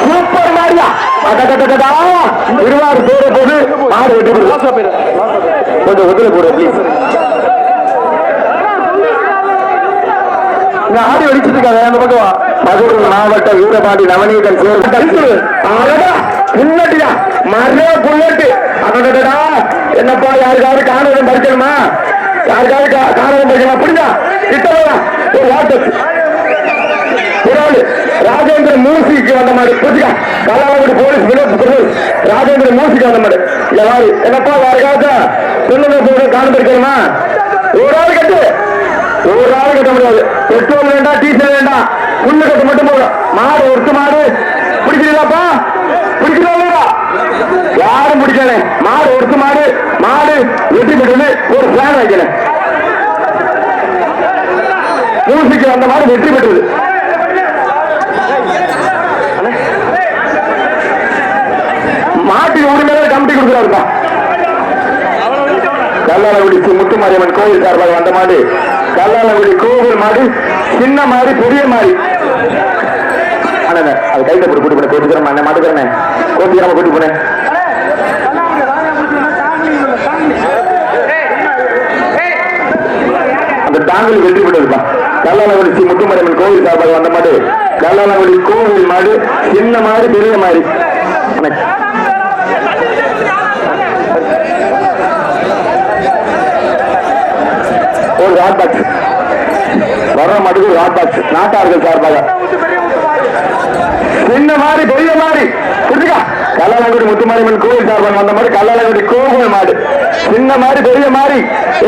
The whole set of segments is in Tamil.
சூப்பர் மாடியா இருவாறு பேர போது மாடு வெட்டி கொஞ்சம் உதவி போடு ப்ளீஸ். ஆடி வடிச்சிட்டு இருக்காங்க அந்த பக்கம். மதுரை மாவட்ட வீரபாண்டி நவநீதன் புல்லட்டியா மரே புல்லட்டு. அதடா என்னப்பா யாருக்காவது காணவன் படிக்கணுமா? யாருக்காவது காணவன் படிக்கணுமா? புரிஞ்சா கிட்ட ஒரு வாட்டர் ராஜேந்திர மூசிக்கு வந்த மாதிரி புரிஞ்சா கல்லாலங்குடி போலீஸ் வினோத் ராஜேந்திர மூசிக்கு வந்த மாதிரி இந்த மாதிரி என்னப்பா யாருக்காவது சொல்லுங்க காண படிக்கணுமா? ஒரு ஆள் கட்டு கட்ட முடியாது. பெட்ரோல் வேண்டாம் டீசல் வேண்டாம் புல்லு கட்டு மட்டும் போதும். மாடு ஒருத்து மாடு பிடிக்கிறீங்களாப்பா? பிடிக்கிறா யாரும் பிடிக்கல. மாடு ஒருத்து மாடு மாடு வெட்டி பெற்றது. ஒரு பிளான் வைக்கல. மூசிக்கு வந்த மாடு வெற்றி பெற்றது. மாட்டுக்கு உரிமையில கமிட்டி கொடுக்குறாருப்பா. கல்லாலங்குடி முத்துமாரியம்மன் கோவில் சார்பாக வந்த மாடு கல்லாலங்குடி கோவில் மாடு சின்ன மாடு பெரிய மாடு. அது கையில போட்டு கூட்டி போனேன் கோச்சுக்கிறேன் அண்ணன் மாட்டுக்கிறேன் கோச்சுக்கிறேன் கூட்டி போனேன். அந்த தாங்கல் வெற்றி பெற்றதுப்பா. கல்லாலங்குடி முத்துமாரியம்மன் கோவில் சார்பாக வந்த மாடு கல்லாலங்குடி கோவில் மாடு சின்ன மாடு பெரிய மாடு. ஒரு ஹாட் பாக்ஸ் வர்ற மாட்டுக்கு ஒரு ஹாட் பாக்ஸ் நாட்டார்கள் சார்பாக சின்ன மாதிரி பெரிய மாதிரி புரிஞ்சுக்கா. கல்லாலங்குடி முத்துமாரியம்மன் கோவில் சார்பாக வந்த மாதிரி கல்லாலங்குடி கோவில் மாடு சின்ன மாதிரி பெரிய மாதிரி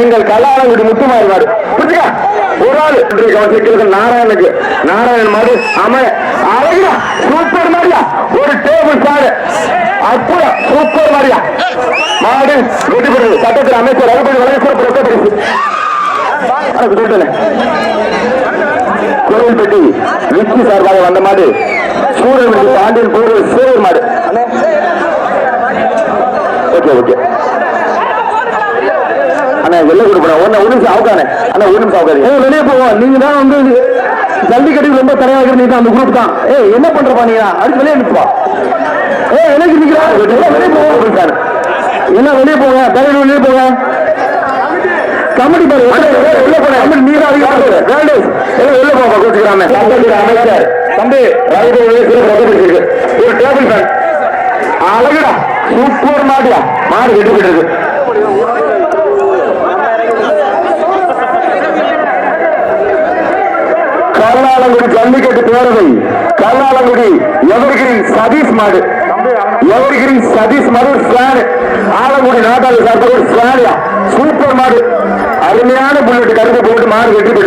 எங்கள் கல்லாலங்குடி முத்துமாரி மாடு புரிஞ்சுக்கா. ஒரு ஆள் நாராயணுக்கு நாராயணன் மாடு அமய அழகா சூப்பர் மாதிரியா ஒரு டேபிள் சாடு அற்புதம் சூப்பர் மாதிரியா மாடு வெற்றி பெறுது. சட்டத்தில் அமைச்சர் ரகுபதி வழங்க கோவில்பட்டி விக்கி சார்பாக வந்த மாடு சூரியன் பாண்டியன் கோவில் சேவர் மாடு. ஓகே ஓகே அண்ணா வெளியே கொடுப்பேன் ஒரு நிமிஷம் அவுக்கானே அண்ணா ஒரு நிமிஷம் அவுக்காது வெளியே போவோம். நீங்க தான் வந்து ஜல்லிக்கட்டுக்கு ரொம்ப தடையாக நீங்க அந்த குரூப் தான். என்ன பண்றப்பா நீங்க அதுக்கு வெளியே நிற்பா. வெளியே நிக்கிறா வெளியே போவோம் சார். என்ன வெளியே போங்க தலைவர் வெளியே போங்க. கமிட்டி நீங்க வெளில போக கோச்சுக்கிறாங்க. அமைச்சர் தம்பி ஒரு டேபிள் ஃபேன் அழகுடா சூப்பர் மாடியா மாடு வெட்டி போயிட்டு. கல்லாலங்குடி ஜல்லிக்கட்டு பேரவை கல்லாலங்குடி எவர்கிரி சதீஷ் மாடு எவர்கிரி சதீஷ் மாடு ஒரு ஸ்லான் ஆலங்குடி நாட்டாளி சார்பாக ஒரு ஸ்லானியா சூப்பர் மாடு அருமையான புல்லட் கருத்து போட்டு மாடு வெட்டி போயிட்டு.